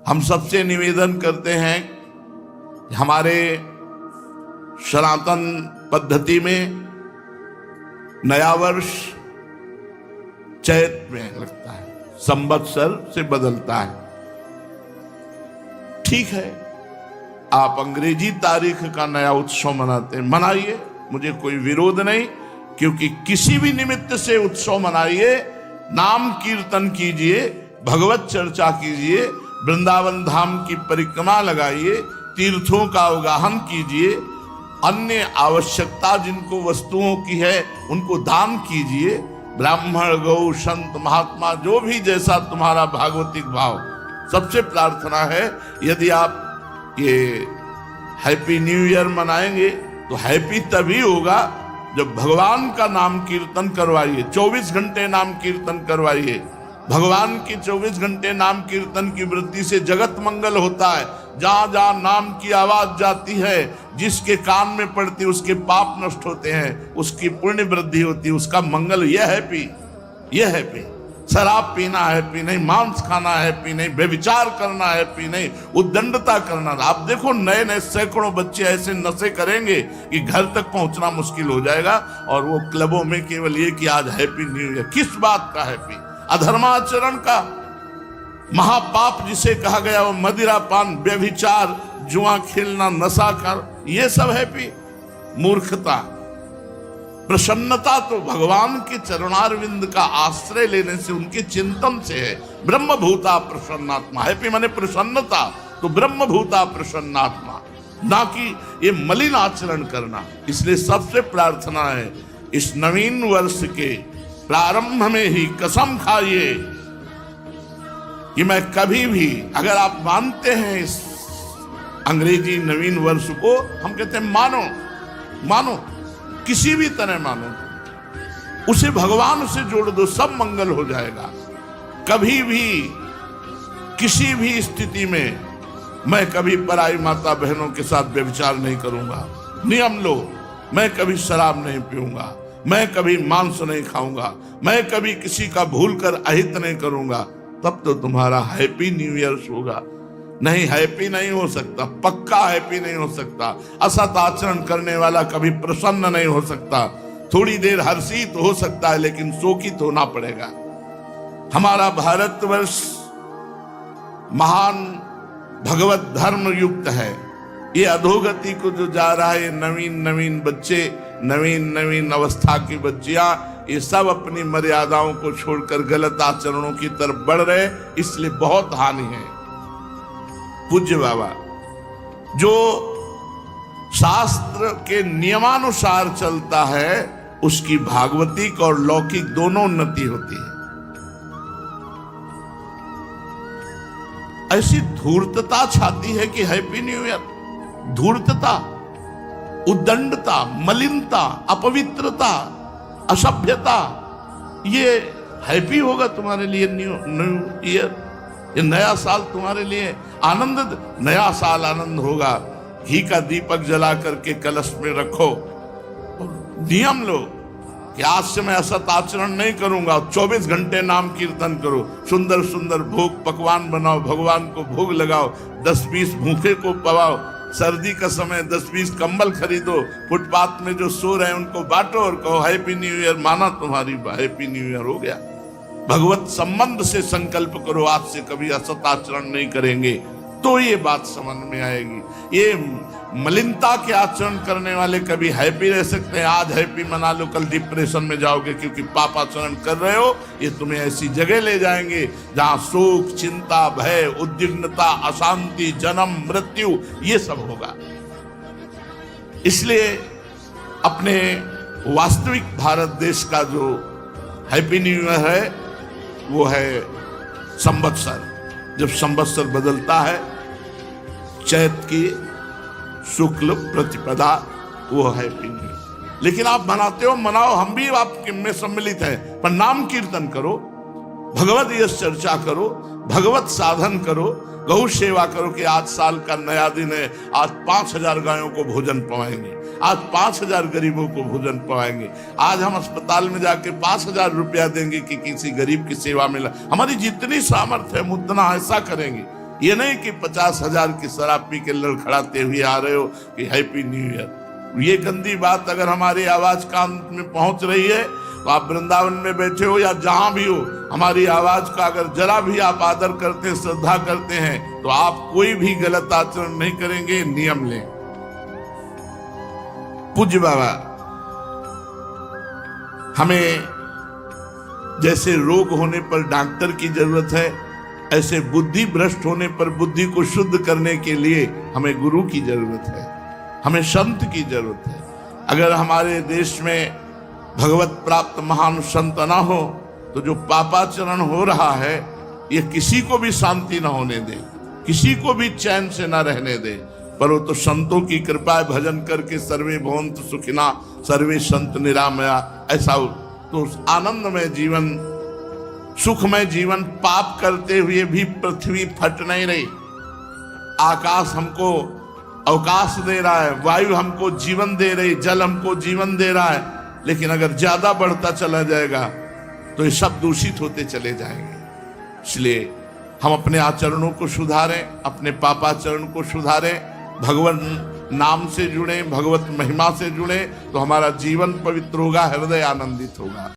हम सबसे निवेदन करते हैं, हमारे सनातन पद्धति में नया वर्ष चैत में लगता है, संवत्सर से बदलता है। ठीक है, आप अंग्रेजी तारीख का नया उत्सव मनाते हैं, मनाइए, मुझे कोई विरोध नहीं, क्योंकि किसी भी निमित्त से उत्सव मनाइए, नाम कीर्तन कीजिए, भगवत चर्चा कीजिए, वृंदावन धाम की परिक्रमा लगाइए, तीर्थों का अवगाहन कीजिए, अन्य आवश्यकता जिनको वस्तुओं की है उनको दान कीजिए, ब्राह्मण गौ संत महात्मा जो भी जैसा तुम्हारा भागवतिक भाव। सबसे प्रार्थना है, यदि आप ये हैप्पी न्यू ईयर मनाएंगे तो हैप्पी तभी होगा जब भगवान का नाम कीर्तन करवाइए, 24 घंटे नाम कीर्तन करवाइए। भगवान की 24 घंटे नाम कीर्तन की वृद्धि से जगत मंगल होता है। जहां जहां नाम की आवाज जाती है, जिसके कान में पड़ती है उसके पाप नष्ट होते हैं, उसकी पुण्य वृद्धि होती है, उसका मंगल। यह हैप्पी, यह हैप्पी। शराब पीना हैप्पी नहीं, मांस खाना हैप्पी नहीं, व्यभिचार करना हैप्पी नहीं, उद्दंडता करना। आप देखो नए नए सैकड़ों बच्चे ऐसे नशे करेंगे कि घर तक पहुंचना मुश्किल हो जाएगा, और वो क्लबों में केवल ये कि आज हैप्पी न्यू ईयर। किस बात का हैप्पी? अधर्माचरण का महापाप जिसे कहा गया, वो मदिरा पान, व्यभिचार, जुआ खेलना, नशा कर, ये सब हैप्पी? मूर्खता। प्रसन्नता तो भगवान के चरणारविंद का आश्रय लेने से, उनके चिंतन से है। ब्रह्मभूता प्रसन्नात्मा। हैप्पी माने प्रसन्नता, तो ब्रह्मभूता प्रसन्नात्मा, ना कि ये मलिन आचरण करना। इसलिए सबसे प्रार्थना है, इस नवीन वर्ष के प्रारंभ में ही कसम खाइए कि मैं कभी भी, अगर आप मानते हैं इस अंग्रेजी नवीन वर्ष को, हम कहते हैं मानो, मानो, किसी भी तरह मानो, उसे भगवान से जोड़ दो, सब मंगल हो जाएगा। कभी भी किसी भी स्थिति में मैं कभी पराई माता बहनों के साथ व्यभिचार नहीं करूंगा। नियम लो, मैं कभी शराब नहीं पीऊंगा, मैं कभी मांस नहीं खाऊंगा, मैं कभी किसी का भूल कर अहित नहीं करूंगा। तब तो तुम्हारा हैप्पी न्यू ईयर होगा। नहीं, हैप्पी नहीं हो सकता, पक्का हैप्पी नहीं हो सकता। असत आचरण करने वाला कभी प्रसन्न नहीं हो सकता। थोड़ी देर हर्षित हो सकता है, लेकिन शोकित होना पड़ेगा। हमारा भारतवर्ष महान भगवत धर्म युक्त है। ये अधोगति को जो जा रहा है, नवीन नवीन बच्चे, नवीन नवीन अवस्था की बच्चियां, ये सब अपनी मर्यादाओं को छोड़कर गलत आचरणों की तरफ बढ़ रहे, इसलिए बहुत हानि है। पूज्य बाबा जो शास्त्र के नियमानुसार चलता है, उसकी भागवतिक और लौकिक दोनों उन्नति होती है। ऐसी धूर्तता छाती है कि हैप्पी न्यू ईयर, धूर्तता, उद्दंडता, मलिनता, अपवित्रता, असभ्यता, ये हैप्पी होगा तुम्हारे लिए न्यू ईयर? ये नया साल तुम्हारे लिए आनंद, नया साल आनंद होगा। घी का दीपक जला करके कलश में रखो, नियम लो कि आज से मैं असत आचरण नहीं करूंगा। 24 घंटे नाम कीर्तन करो, सुंदर सुंदर भोग पकवान बनाओ, भगवान को भोग लगाओ, 10-20 भूखे को पवाओ, सर्दी का समय 10-20 कंबल खरीदो, फुटपाथ में जो सो रहे हैं उनको बांटो और कहो हैप्पी न्यू ईयर। माना तुम्हारी हैप्पी न्यू ईयर हो गया। भगवत संबंध से संकल्प करो, आज से कभी असत आचरण नहीं करेंगे, तो ये बात समझ में आएगी। ये मलिनता के आचरण करने वाले कभी हैप्पी रह सकते हैं? आज हैप्पी मना लो, कल डिप्रेशन में जाओगे क्योंकि पाप आचरण कर रहे हो। ये तुम्हें ऐसी जगह ले जाएंगे जहां शोक, चिंता, भय, उद्विग्नता, अशांति, जन्म, मृत्यु, ये सब होगा। इसलिए अपने वास्तविक भारत देश का जो हैप्पी न्यू ईयर है, वो है संवत्सर। जब संवत्सर बदलता है, चैत की शुक्ल प्रतिपदा, वो हैप्पी न्यू ईयर। लेकिन आप मनाते हो, मनाओ, हम भी आपके में सम्मिलित हैं, पर नाम कीर्तन करो, भगवत यश चर्चा करो, भगवत साधन करो, गौ सेवा करो कि आज साल का नया दिन है, आज 5000 गायों को भोजन पवाएंगे, आज 5000 गरीबों को भोजन पवाएंगे, आज हम अस्पताल में जाके 5000 रुपया देंगे कि किसी गरीब की सेवा में। हमारी जितनी सामर्थ्य है हम उतना ऐसा करेंगे। ये नहीं कि 50,000 की शराब पी के लड़खड़ाते हुए आ रहे हो कि हैप्पी न्यू ईयर। ये गंदी बात अगर हमारी आवाज कान में पहुंच रही है तो आप वृंदावन में बैठे हो या जहां भी हो, हमारी आवाज का अगर जरा भी आप आदर करते, श्रद्धा करते हैं तो आप कोई भी गलत आचरण नहीं करेंगे। नियम लें। पूज्य बाबा हमें जैसे रोग होने पर डॉक्टर की जरूरत है, ऐसे बुद्धि भ्रष्ट होने पर बुद्धि को शुद्ध करने के लिए हमें गुरु की जरूरत है, हमें संत की जरूरत है। अगर हमारे देश में भगवत प्राप्त महान संत ना हो तो जो पापाचरण हो रहा है ये किसी को भी शांति ना होने दे, किसी को भी चैन से ना रहने दे। पर वो तो संतों की कृपा, भजन करके सर्वे भवन्तु सुखिना सर्वे संत निरामया, ऐसा तो आनंदमय जीवन, सुखमय जीवन। पाप करते हुए भी पृथ्वी फट नहीं रही, आकाश हमको अवकाश दे रहा है, वायु हमको जीवन दे रही, जल हमको जीवन दे रहा है, लेकिन अगर ज्यादा बढ़ता चला जाएगा तो ये सब दूषित होते चले जाएंगे। इसलिए हम अपने आचरणों को सुधारें, अपने पापाचरण को सुधारें, भगवान नाम से जुड़े, भगवत महिमा से जुड़े, तो हमारा जीवन पवित्र होगा, हृदय आनंदित होगा।